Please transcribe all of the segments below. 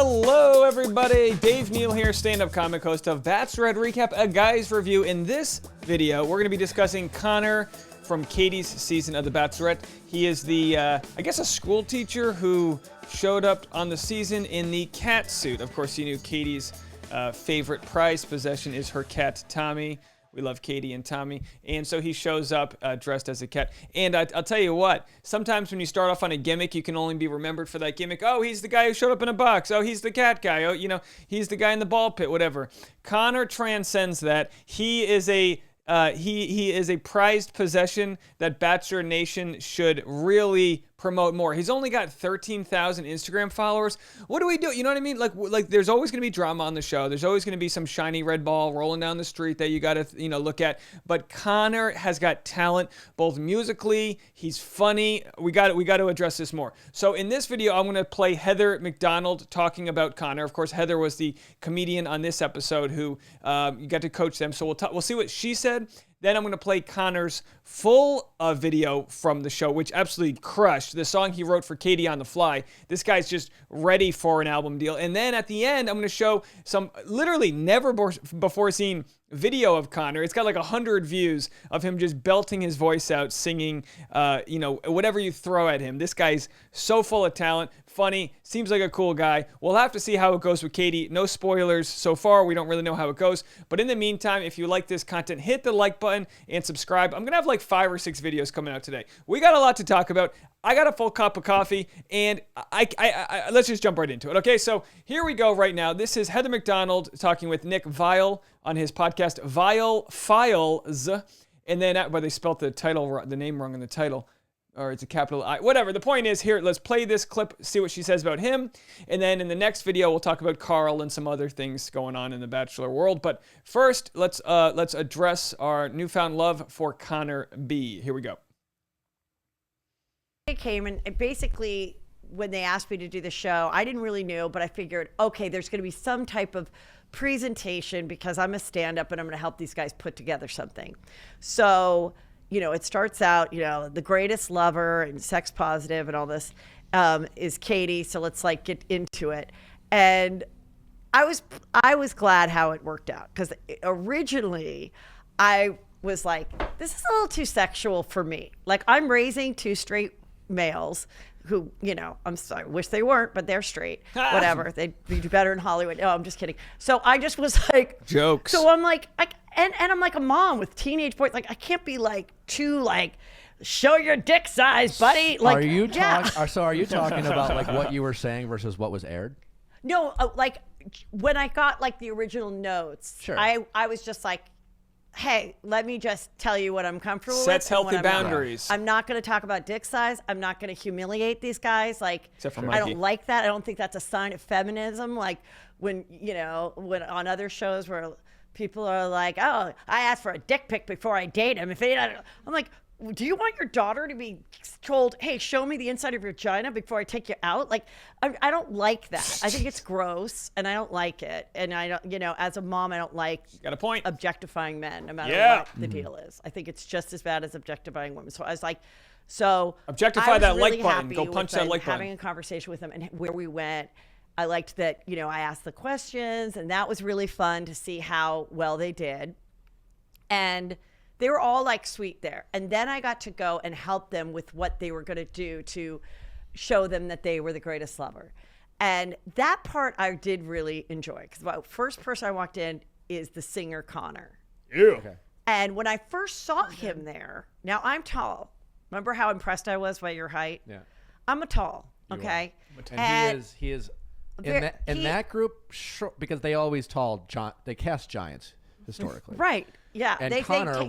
Hello, everybody. Dave Neal here, stand-up comic, host of Bachelorette Recap, a guy's review. In this video, we're going to be discussing Connor from Katie's season of The Bachelorette. He is the, I guess, a school teacher who showed up on the season in the cat suit. Of course, you knew Katie's favorite prized possession is her cat, Tommy. We love Katie and Tommy. And so he shows up dressed as a cat. And I'll tell you what, sometimes when you start off on a gimmick, you can only be remembered for that gimmick. Oh, he's the guy who showed up in a box. Oh, he's the cat guy. Oh, you know, he's the guy in the ball pit, whatever. Connor transcends that. He is a he is a prized possession that Bachelor Nation should really promote more. He's only got 13,000 Instagram followers. What do we do? You know what I mean? Like there's always going to be drama on the show. There's always going to be some shiny red ball rolling down the street that you got to, look at. But Connor has got talent, both musically, he's funny. We got to address this more. So in this video, I'm going to play Heather McDonald talking about Connor. Of course, Heather was the comedian on this episode who you got to coach them. So we'll see what she said. Then I'm going to play Connor's full video from the show, which absolutely crushed. The song he wrote for Katie on the fly. This guy's just ready for an album deal. And then at the end, I'm going to show some literally never before seen video of Connor. It's got like 100 views of him just belting his voice out, singing, whatever you throw at him. This guy's so full of talent, funny, seems like a cool guy. We'll have to see how it goes with Katie. No spoilers so far. We don't really know how it goes. But in the meantime, if you like this content, hit the like button and subscribe. I'm going to have like 5 or 6 videos coming out today. We got a lot to talk about. I got a full cup of coffee, and I let's just jump right into it. Okay, so here we go right now. This is Heather McDonald talking with Nick Viall on his podcast, Viall Files, and then, they spelt the name wrong in the title, or it's a capital I, whatever. The point is, here, let's play this clip, see what she says about him, and then in the next video, we'll talk about Carl and some other things going on in the Bachelor world. But first, let's address our newfound love for Connor B. Here we go. I came and basically when they asked me to do the show, I didn't really know, but I figured, okay, there's going to be some type of presentation because I'm a stand-up and I'm going to help these guys put together something. So, it starts out, the greatest lover and sex positive and all this is Katie. So let's get into it. And I was glad how it worked out because originally I was like, this is a little too sexual for me. Like, I'm raising 2 straight males who, I'm sorry, wish they weren't, but they're straight. Whatever. They'd do better in Hollywood. No, I'm just kidding. So I just was like, jokes. So I'm like, and I'm like a mom with teenage boys. Like, I can't be too show your dick size, buddy. Like, are you talking about what you were saying versus what was aired? No, when I got the original notes, sure. I was just like, hey, let me just tell you what I'm comfortable with. Sets healthy boundaries. I'm not going to talk about dick size. I'm not going to humiliate these guys. Except for Mikey. I don't like that. I don't think that's a sign of feminism. When on other shows where people are like, oh, I asked for a dick pic before I date him. I'm like, do you want your daughter to be told, hey, show me the inside of your vagina before I take you out? I don't like that. I think it's gross and I don't like it. And I don't, as a mom, I don't like got a point. Objectifying men, no matter what the deal is. I think it's just as bad as objectifying women. So I was like, objectify that really like button. Go punch that like button. Having a conversation with them and where we went. I liked that, I asked the questions and that was really fun to see how well they did. And they were all sweet there. And then I got to go and help them with what they were going to do to show them that they were the greatest lover. And that part I did really enjoy because the first person I walked in is the singer Connor. Yeah. Okay. And when I first saw him there, now I'm tall. Remember how impressed I was by your height? Yeah. I'm a tall, okay? And he is in that group, because they always they cast giants historically. Right. Yeah. And Connor,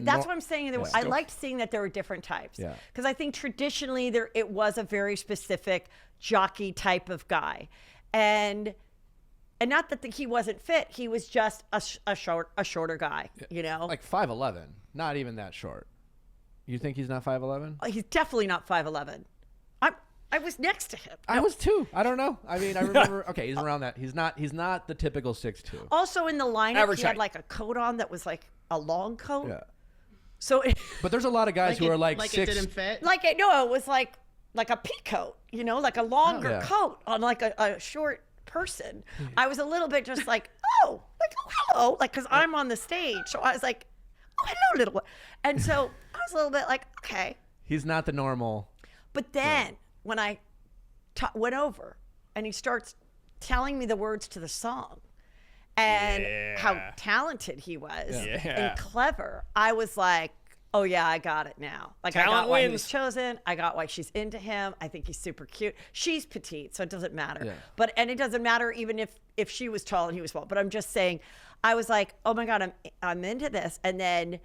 that's what I'm saying. I liked seeing that there were different types. Yeah. Because I think traditionally it was a very specific jockey type of guy. And not that he wasn't fit. He was just a shorter guy, Like 5'11", not even that short. You think he's not 5'11"? He's definitely not 5'11". I was next to him. I was too. I don't know. I mean, I remember. Okay, he's around that. He's not the typical 6'2". Also in the lineup, Average he had height. a coat on that was a long coat. Yeah. So, but there's a lot of guys who are like 6. It didn't fit. It was like a pea coat, like a longer yeah. coat on a short person. I was a little bit just like, oh, hello, like, because I'm on the stage. So I was like, oh, hello, little one. And so I was a little bit like, okay. He's not the normal. But then when I went over and he starts telling me the words to the song and how talented he was and clever, I was like, oh yeah, I got it now. Like, Talent I got why he wins. was chosen. I got why she's into him. I think he's super cute. She's petite, so it doesn't matter. Yeah. And it doesn't matter even if she was tall and he was small. But I'm just saying, I was like, oh my God, I'm into this. And then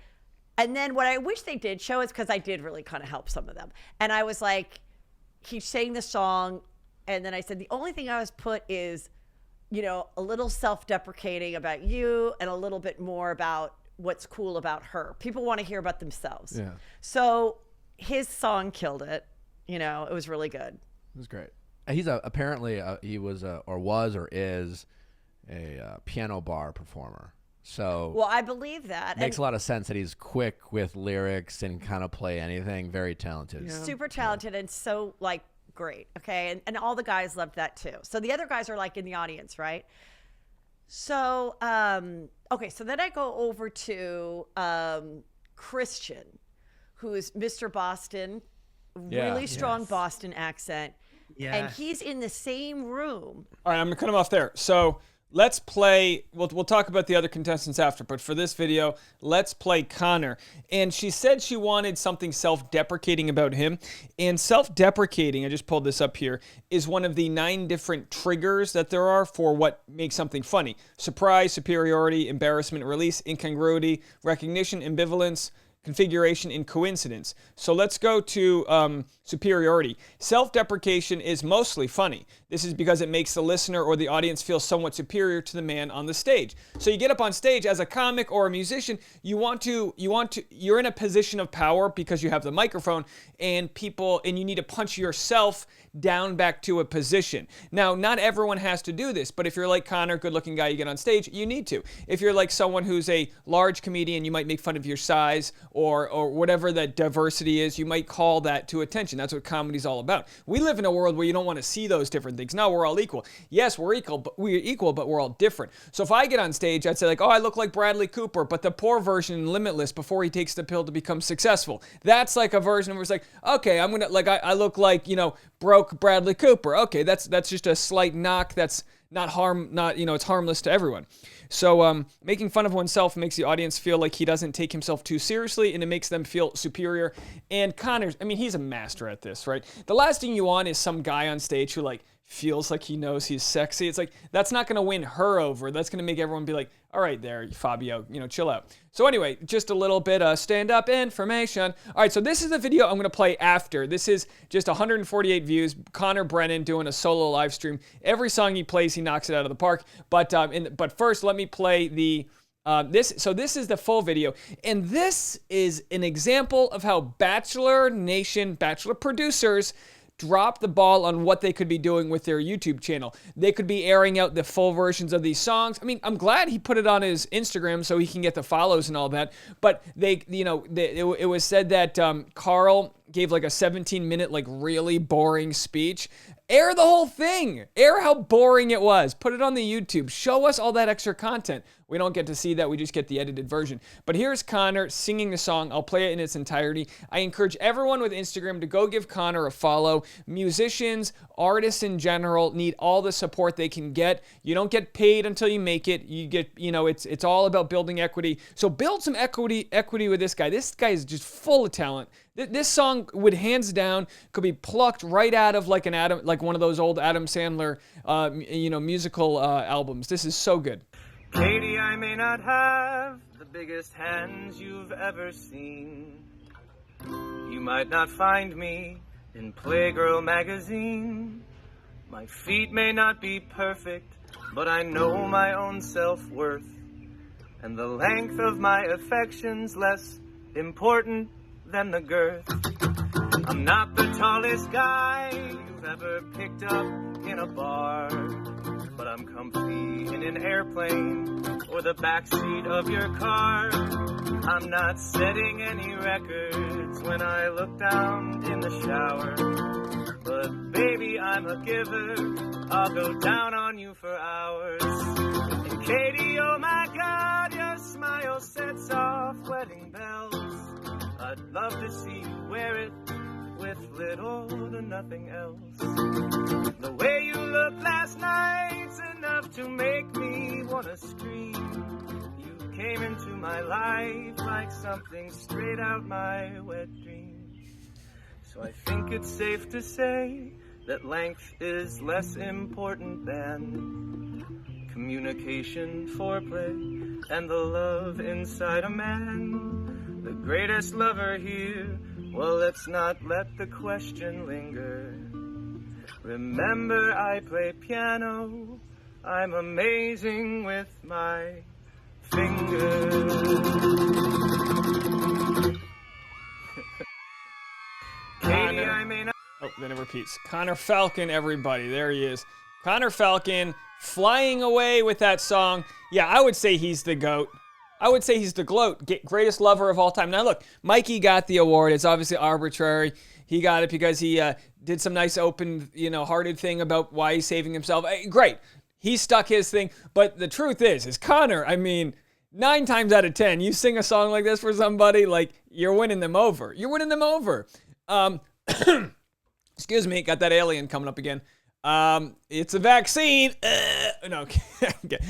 what I wish they did show is, because I did really kind of help some of them. And I was like, he sang the song, and then I said, the only thing I was put is, you know, a little self-deprecating about you and a little bit more about what's cool about her. People want to hear about themselves. Yeah. So his song killed it. You know, it was really good. It was great. He's apparently he was or is a piano bar performer. So Well, I believe that. makes a lot of sense that he's quick with lyrics and kind of play anything. Very talented. Super talented and so like great. Okay. And all the guys loved that too. So the other guys are like in the audience, right? So, okay. So then I go over to Christian, who is Mr. Boston, really strong Boston accent. Yeah. And he's in the same room. All right, I'm going to cut him off there. So let's play, we'll talk about the other contestants after, but for this video, let's play Connor. And she said she wanted something self-deprecating about him. And self-deprecating, I just pulled this up here, is one of the 9 different triggers that there are for what makes something funny. Surprise, superiority, embarrassment, release, incongruity, recognition, ambivalence, configuration, and coincidence. So let's go to superiority. Self-deprecation is mostly funny. This is because it makes the listener or the audience feel somewhat superior to the man on the stage. So you get up on stage as a comic or a musician, you're in a position of power because you have the microphone and you need to punch yourself down back to a position. Now, not everyone has to do this, but if you're like Connor, good-looking guy, you get on stage, you need to. If you're like someone who's a large comedian, you might make fun of your size or whatever that diversity is, you might call that to attention. That's what comedy's all about. We live in a world where you don't want to see those different things. No, we're all equal. Yes, we're equal, but we're all different. So if I get on stage, I'd say like, oh, I look like Bradley Cooper, but the poor version in Limitless before he takes the pill to become successessful. That's like a version where it's like, okay, I'm gonna like I look like, you know, broke Bradley Cooper. Okay, that's just a slight knock. That's it's harmless to everyone. So making fun of oneself makes the audience feel like he doesn't take himself too seriously, and it makes them feel superior. And Connor's, I mean, he's a master at this, right? The last thing you want is some guy on stage who like feels like he knows he's sexy. It's like, that's not going to win her over. That's going to make everyone be like, all right there, Fabio, chill out. So anyway, just a little bit of stand-up information. All right, so this is the video I'm going to play after. This is just 148 views. Connor Brennan doing a solo live stream. Every song he plays, he knocks it out of the park. But first, let me play the this is the full video, and this is an example of how Bachelor Nation, Bachelor producers drop the ball on what they could be doing with their YouTube channel. They could be airing out the full versions of these songs. I mean, I'm glad he put it on his Instagram so he can get the follows and all that. But it was said that Carl gave like a 17-minute, like really boring speech. Air the whole thing. Air how boring it was. Put it on the YouTube. Show us all that extra content. We don't get to see that. We just get the edited version. But here's Connor singing the song. I'll play it in its entirety. I encourage everyone with Instagram to go give Connor a follow. Musicians, artists in general need all the support they can get. You don't get paid until you make it. You get, it's all about building equity. So build some equity with this guy. This guy is just full of talent. This song would hands down could be plucked right out of like one of those old Adam Sandler, musical albums. This is so good. Katie, I may not have the biggest hands you've ever seen. You might not find me in Playgirl magazine. My feet may not be perfect, but I know my own self-worth. And the length of my affection's less important than the girth. I'm not the tallest guy you've ever picked up in a bar, but I'm comfy in an airplane or the backseat of your car. I'm not setting any records when I look down in the shower, but baby, I'm a giver. I'll go down on you for hours. And Katie, oh my God, your smile sets off wedding bells. I'd love to see you wear it with little to nothing else. The way you looked last night's enough to make me wanna scream. You came into my life like something straight out my wet dream. So I think it's safe to say that length is less important than communication, foreplay, and the love inside a man. The greatest lover here, well, let's not let the question linger. Remember, I play piano, I'm amazing with my fingers. Katie, I may not... Oh, then it repeats. Connor Falcon, everybody. There he is. Connor Falcon flying away with that song. Yeah, I would say he's the GOAT. I would say he's the greatest lover of all time. Now, look, Mikey got the award. It's obviously arbitrary. He got it because he did some nice open, hearted thing about why he's saving himself. Great. He stuck his thing. But the truth is Connor, 9 times out of 10, you sing a song like this for somebody, like, you're winning them over. You're winning them over. Excuse me, got that alien coming up again. It's a vaccine. No, get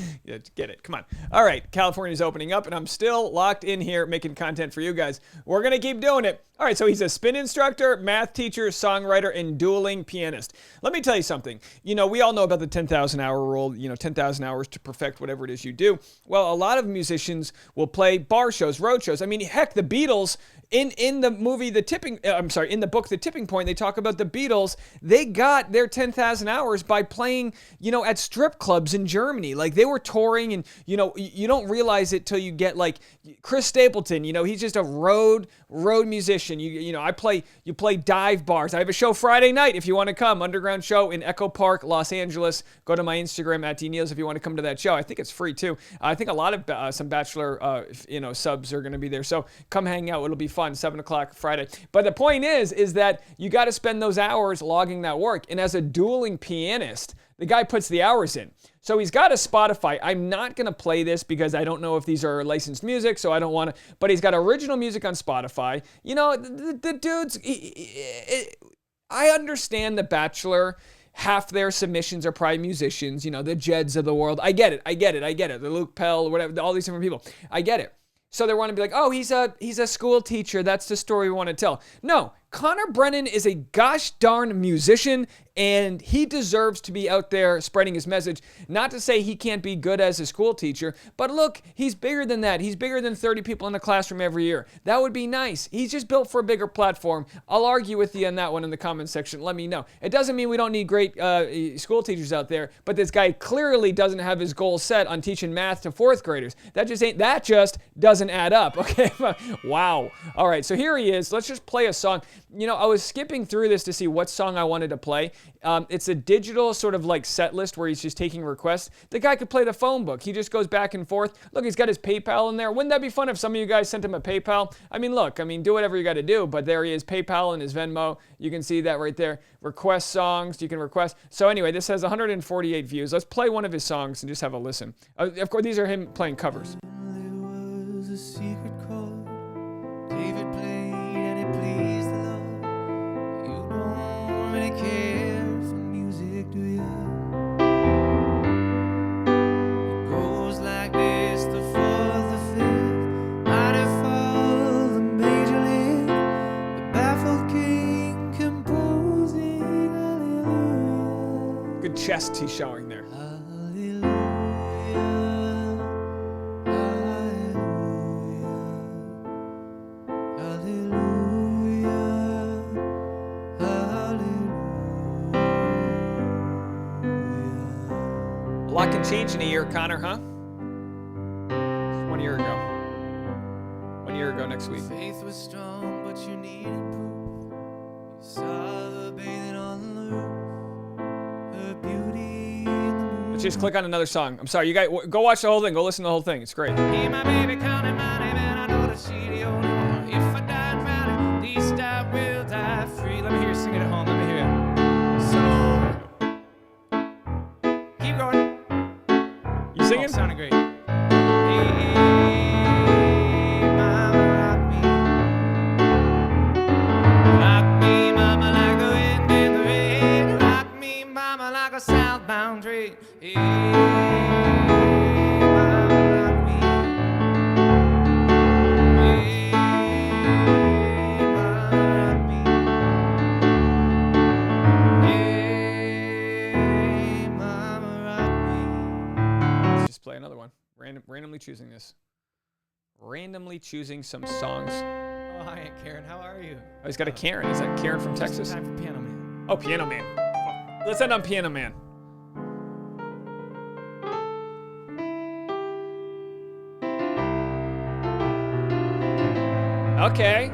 it. Come on. All right, California's opening up, and I'm still locked in here making content for you guys. We're going to keep doing it. All right, so he's a spin instructor, math teacher, songwriter, and dueling pianist. Let me tell you something. We all know about the 10,000 hour rule, 10,000 hours to perfect whatever it is you do. Well, a lot of musicians will play bar shows, road shows. Heck, the Beatles, in the movie, in the book, The Tipping Point, they talk about the Beatles. They got their 10,000 hours by playing, at strip clubs in Germany. Like, they were touring, and, you don't realize it till you get, like, Chris Stapleton, he's just a road musician. You play dive bars. I have a show Friday night if you want to come. Underground show in Echo Park, Los Angeles. Go to my Instagram at DNeals if you want to come to that show. I think it's free too. I think a lot of some Bachelor subs are going to be there. So come hang out. It'll be fun. 7 o'clock Friday. But the point is that you got to spend those hours logging that work. And as a dueling pianist, the guy puts the hours in. So he's got a Spotify. I'm not going to play this because I don't know if these are licensed music, so I don't want to. But he's got original music on Spotify. The dudes, I understand The Bachelor. Half their submissions are probably musicians, the Jeds of the world. I get it. The Luke Pell, whatever, all these different people. I get it. So they want to be like, oh, he's a school teacher. That's the story we want to tell. No, Connor Brennan is a gosh darn musician, and he deserves to be out there spreading his message. Not to say he can't be good as a school teacher, but look, he's bigger than that. He's bigger than 30 people in the classroom every year. That would be nice. He's just built for a bigger platform. I'll argue with you on that one in the comments section. Let me know. It doesn't mean we don't need great school teachers out there, but this guy clearly doesn't have his goals set on teaching math to 4th graders. That just doesn't add up, okay? Wow. All right, so here he is. Let's just play a song. I was skipping through this to see what song I wanted to play. It's a digital sort of like set list where he's just taking requests. The guy could play the phone book. He just goes back and forth. Look, he's got his PayPal in there. Wouldn't that be fun if some of you guys sent him a PayPal? Do whatever you got to do, but there he is, PayPal and his Venmo. You can see that right there. Request songs, you can request. So anyway, this has 148 views. Let's play one of his songs and just have a listen. Of course, these are him playing covers. There was a secret chord David played and it pleased the Lord. You don't really care for music, do you? It goes like this, the fourth, the fifth, mighty fall, the major lift, the baffled king composing, hallelujah. Good chest he's showing there. A lot can change in a year, Connor, huh? 1 year ago. 1 year ago next week. Faith was strong, but you needed proof. You saw the bathing on the roof, her beauty in the moon. Let's just click on another song. I'm sorry, you guys, go watch the whole thing. Go listen to the whole thing. It's great. Hey, my baby, counting my name, and I know that she the only one. If I die drowning, at least I will die free. Let me hear you sing it at home. Let me hear you. So, keep going. country. Hey, mama, rock me. Hey, mama, rock me. Hey, mama, rock me. Let's just play another one. Randomly choosing this. Randomly choosing some songs. Oh, hi, Karen. How are you? Oh, he's got a Karen. Is that Karen from Texas? Time for Piano Man. Oh, Piano Man. Let's end on Piano Man. Okay.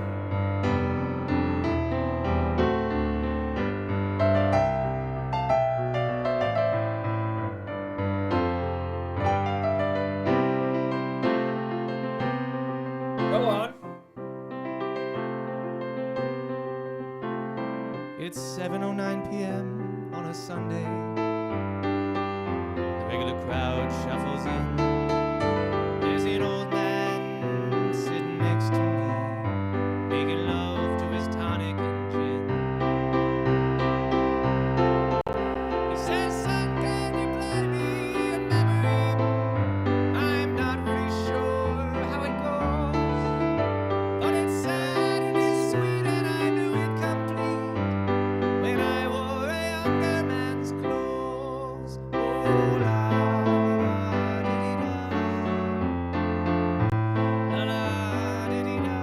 Go on. It's 7:09 p.m. on a Sunday. The regular crowd shuffles in. There's an old man sitting next to me, making love to his tonic and gin. He says, "Son, can you play me a memory? I'm not really sure how it goes, but it's sad and it's sweet and I knew it complete when I wore a younger man's clothes." Oh, la, di-di-da. La, la, di-di-da.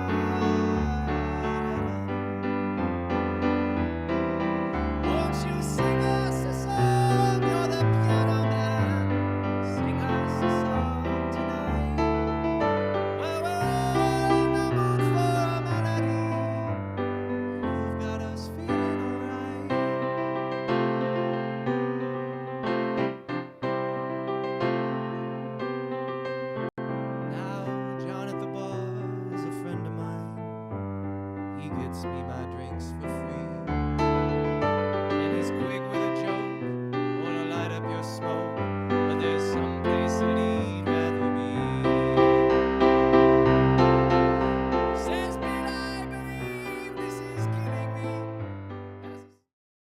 Won't you sing us a song? You're the piano man. Sing us a song tonight. Well, we're all in the mood for a melody. You've got us feeling alright. Now, John at the bar is a friend of mine. He gets me my drinks for free.